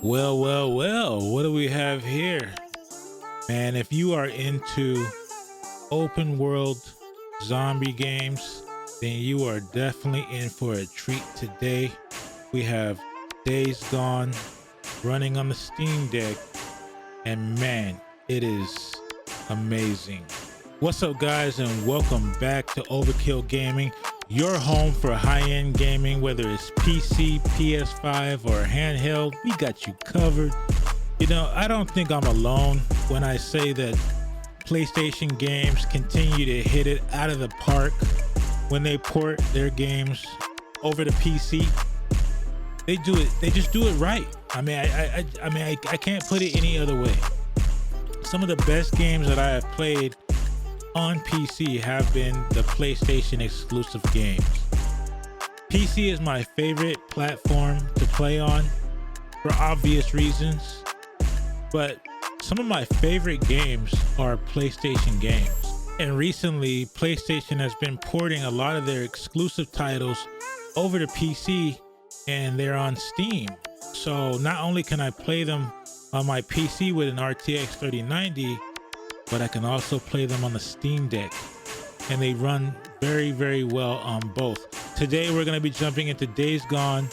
Well, what do we have here? Man, if you are into open world zombie games, then you are definitely in for a treat today. We have Days Gone running on the Steam Deck, and man, it is amazing. What's up, guys, and welcome back to Overkill Gaming, your home for high-end gaming, whether it's PC, PS5, or handheld. We got you covered. You know, I don't think I'm alone when I say that PlayStation games continue to hit it out of the park when they port their games over to PC. They do it. They just do it right. I mean, I can't put it any other way. Some of the best games that I have played on PC have been the PlayStation exclusive games. PC is my favorite platform to play on for obvious reasons, but some of my favorite games are PlayStation games. And recently, PlayStation has been porting a lot of their exclusive titles over to PC, and they're on Steam. So not only can I play them on my PC with an RTX 3090, but I can also play them on the Steam Deck, and they run very, very well on both. Today, we're going to be jumping into Days Gone,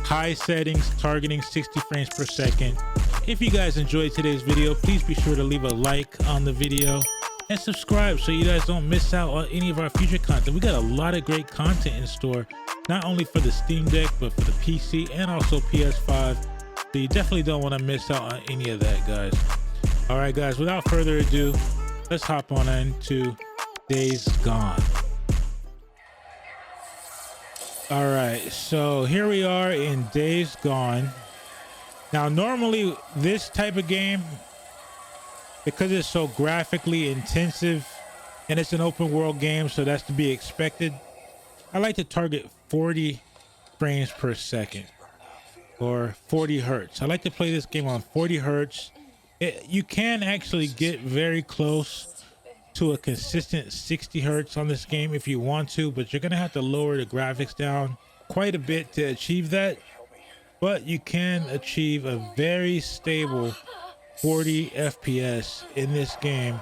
high settings, targeting 60 frames per second. If you guys enjoyed today's video, please be sure to leave a like on the video and subscribe so you guys don't miss out on any of our future content. We got a lot of great content in store, not only for the Steam Deck, but for the PC and also PS5. So you definitely don't want to miss out on any of that, guys. All right, guys, without further ado, let's hop on into Days Gone. All right, so here we are in Days Gone. Now, normally this type of game, because it's so graphically intensive and it's an open world game, so that's to be expected, I like to target 40 frames per second or 40 hertz. I like to play this game on 40 hertz. You can actually get very close to a consistent 60 hertz on this game if you want to, but you're gonna have to lower the graphics down quite a bit to achieve that. But you can achieve a very stable 40 FPS in this game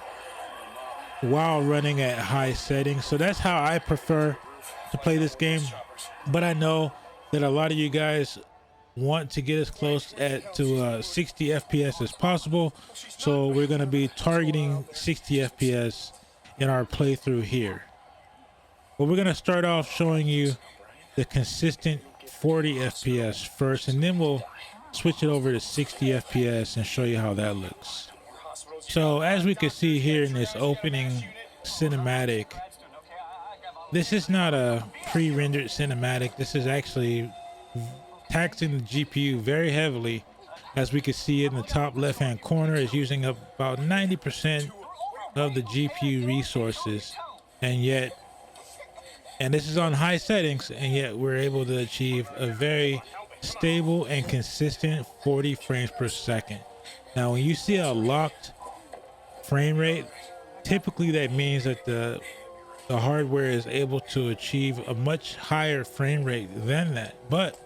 while running at high settings. So that's how I prefer to play this game. But I know that a lot of you guys want to get as close to 60 FPS as possible, so we're going to be targeting 60 FPS in our playthrough here. But we're going to start off showing you the consistent 40 FPS first, and then we'll switch it over to 60 FPS and show you how that looks. So as we can see here in this opening cinematic, this is not a pre-rendered cinematic. This is actually taxing the GPU very heavily. As we can see in the top left hand corner, is using up about 90% of the GPU resources, and this is on high settings, and yet we're able to achieve a very stable and consistent 40 frames per second. Now when you see a locked frame rate, typically that means that the hardware is able to achieve a much higher frame rate than that. But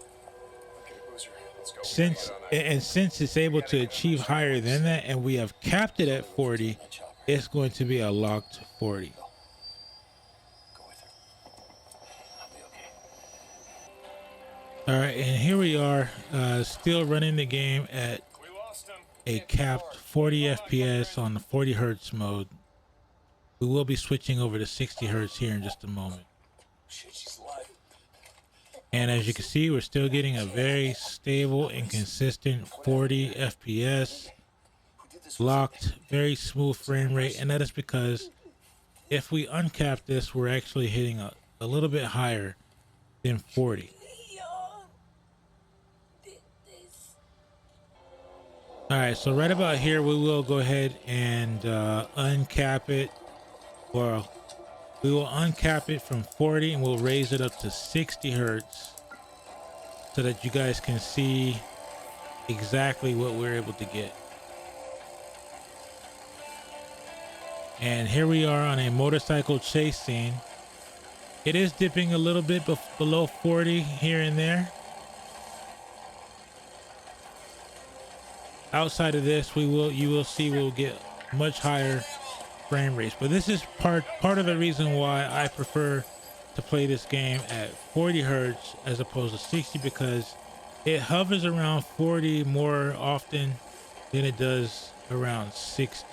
since it's able to achieve higher than that, and we have capped it at 40, it's going to be a locked 40. All right, and here we are, still running the game at a capped 40 FPS on the 40 hertz mode. We will be switching over to 60 hertz here in just a moment. And as you can see, we're still getting a very stable and consistent 40 FPS, locked, very smooth frame rate. And that is because if we uncap this, we're actually hitting a little bit higher than 40. All right, so right about here, we will go ahead and uncap it. Well, we will uncap it from 40 and we'll raise it up to 60 hertz so that you guys can see exactly what we're able to get. And here we are on a motorcycle chase scene. It is dipping a little bit below 40 here and there. outside of this, you will see we'll get much higher frame rates. But this is part of the reason why I prefer to play this game at 40 hertz as opposed to 60, because it hovers around 40 more often than it does around 60.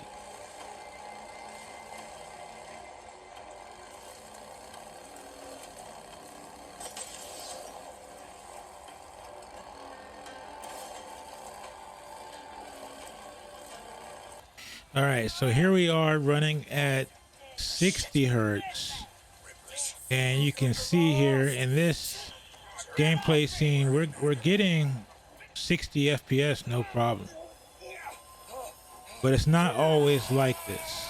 All right, so here we are running at 60 hertz, and you can see here in this gameplay scene we're getting 60 FPS no problem, but it's not always like this.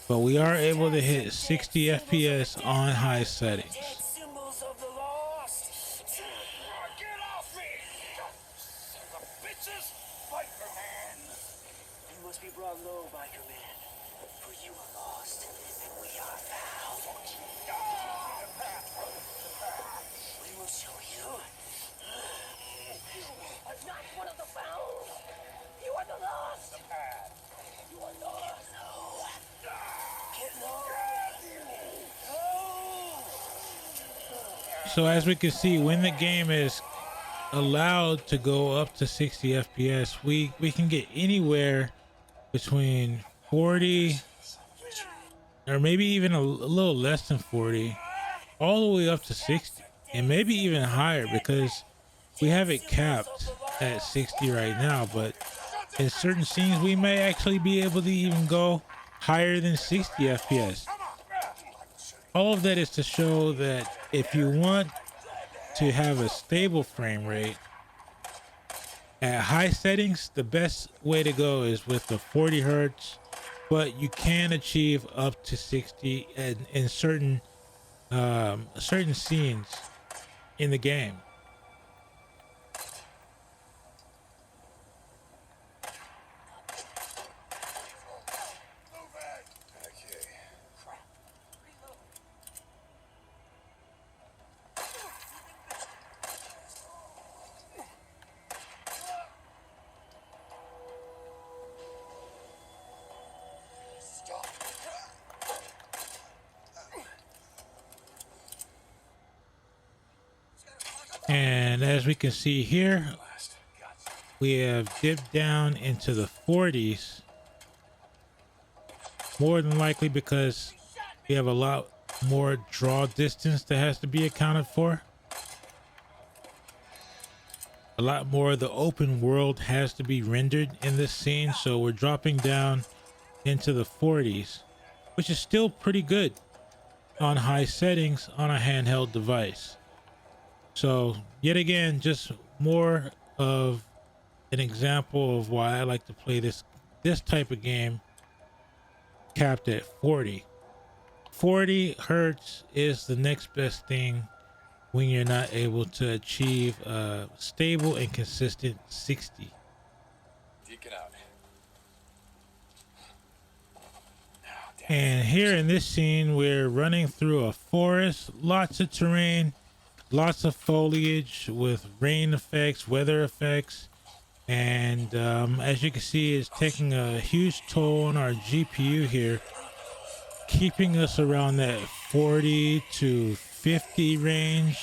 But we are able to hit 60 FPS on high settings. So as we can see, when the game is allowed to go up to 60 FPS, we can get anywhere between 40 or maybe even a little less than 40 all the way up to 60, and maybe even higher, because we have it capped at 60 right now. But in certain scenes we may actually be able to even go higher than 60 FPS. All of that is to show that if you want to have a stable frame rate at high settings, the best way to go is with the 40 hertz, but you can achieve up to 60 in certain scenes in the game. And as we can see here, we have dipped down into the 40s, more than likely because we have a lot more draw distance that has to be accounted for. A lot more of the open world has to be rendered in this scene, so we're dropping down into the 40s, which is still pretty good on high settings on a handheld device. So yet again, just more of an example of why I like to play this type of game capped at 40. 40 hertz is the next best thing when you're not able to achieve a stable and consistent 60. And here in this scene, we're running through a forest, lots of terrain, lots of foliage with rain effects, weather effects, and as you can see, it's taking a huge toll on our GPU here, keeping us around that 40 to 50 range.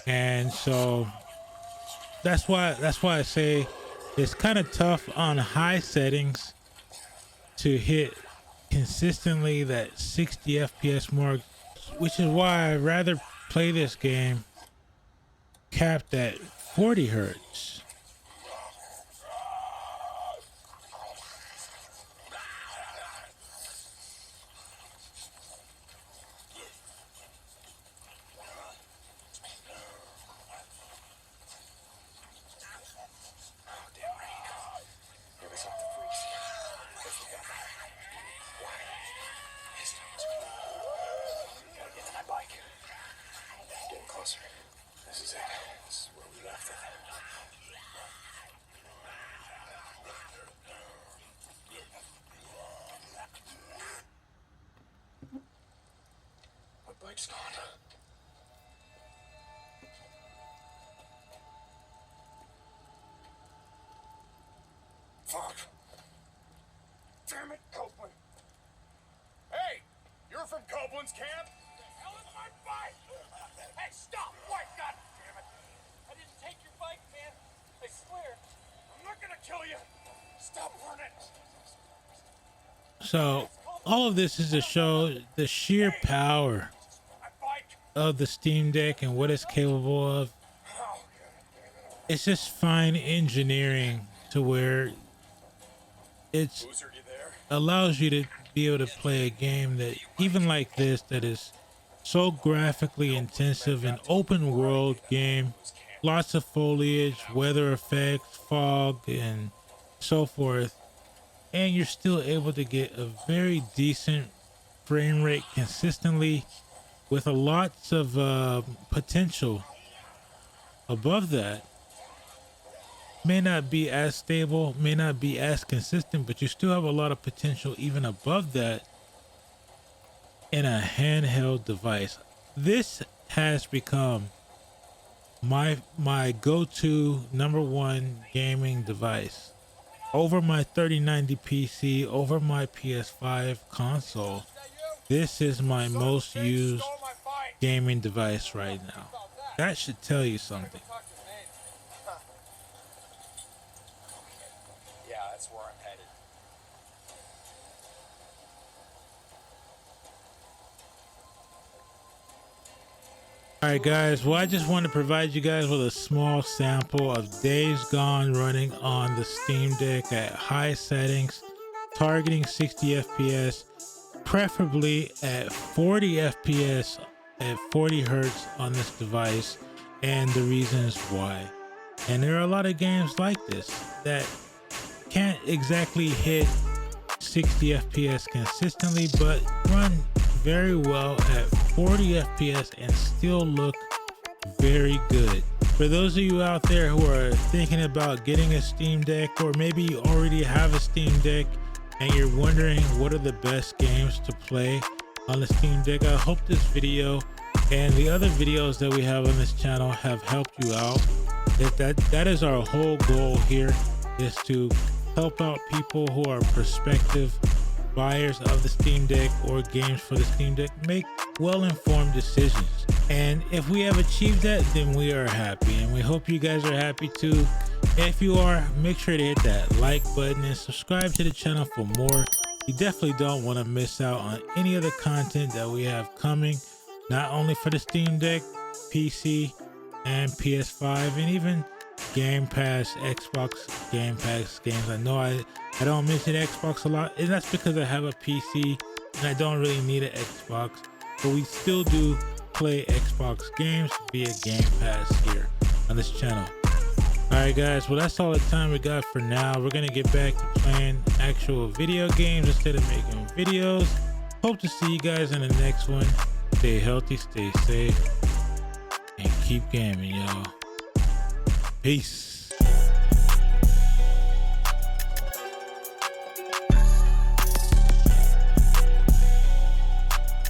And so that's why I say it's kind of tough on high settings to hit consistently that 60 FPS mark, which is why I'd rather play this game capped at 40 hertz. This is it. This is where we left it. My bike's gone. Fuck. Damn it, Copeland. Hey, you're from Copeland's camp? The hell is my bike? Hey, stop! What? God damn it. I didn't take your bike, man. I swear. I'm not gonna kill you. Stop running. So all of this is to show the sheer power My bike. of the Steam Deck and what it's capable of. It's just fine engineering to where it's Boozer, you there? allows you to be able to play a game that even like this, that is so graphically intensive, an open world game, lots of foliage, weather effects, fog, and so forth, and you're still able to get a very decent frame rate consistently with a lots of potential above that. May not be as stable, may not be as consistent, but you still have a lot of potential even above that in a handheld device. This has become my go-to #1 gaming device over my 3090 PC, over my PS5 console. This is my most used gaming device right now. That should tell you something. Yeah, that's where I'm headed. Alright guys, well I just want to provide you guys with a small sample of Days Gone running on the Steam Deck at high settings, targeting 60 FPS, preferably at 40 FPS at 40 Hertz on this device, and the reasons why. And there are a lot of games like this that can't exactly hit 60 FPS consistently, but run very well at 40 FPS and still look very good. For those of you out there who are thinking about getting a Steam Deck, or maybe you already have a Steam Deck and you're wondering what are the best games to play on the Steam Deck, I hope this video and the other videos that we have on this channel have helped you out. That is our whole goal here, is to help out people who are prospective buyers of the Steam Deck or games for the Steam Deck make well-informed decisions. And if we have achieved that, then we are happy, and we hope you guys are happy too. If you are, make sure to hit that like button and subscribe to the channel for more. You definitely don't want to miss out on any of the content that we have coming, not only for the Steam Deck, PC, and PS5, and even Game Pass, Xbox Game Pass games. I know I don't mention Xbox a lot, and that's because I have a PC and I don't really need an Xbox, but we still do play Xbox games via Game Pass here on this channel. Alright guys, well that's all the time we got for now. We're gonna get back to playing actual video games instead of making videos. Hope to see you guys in the next one. Stay healthy, stay safe, and keep gaming, y'all. Peace.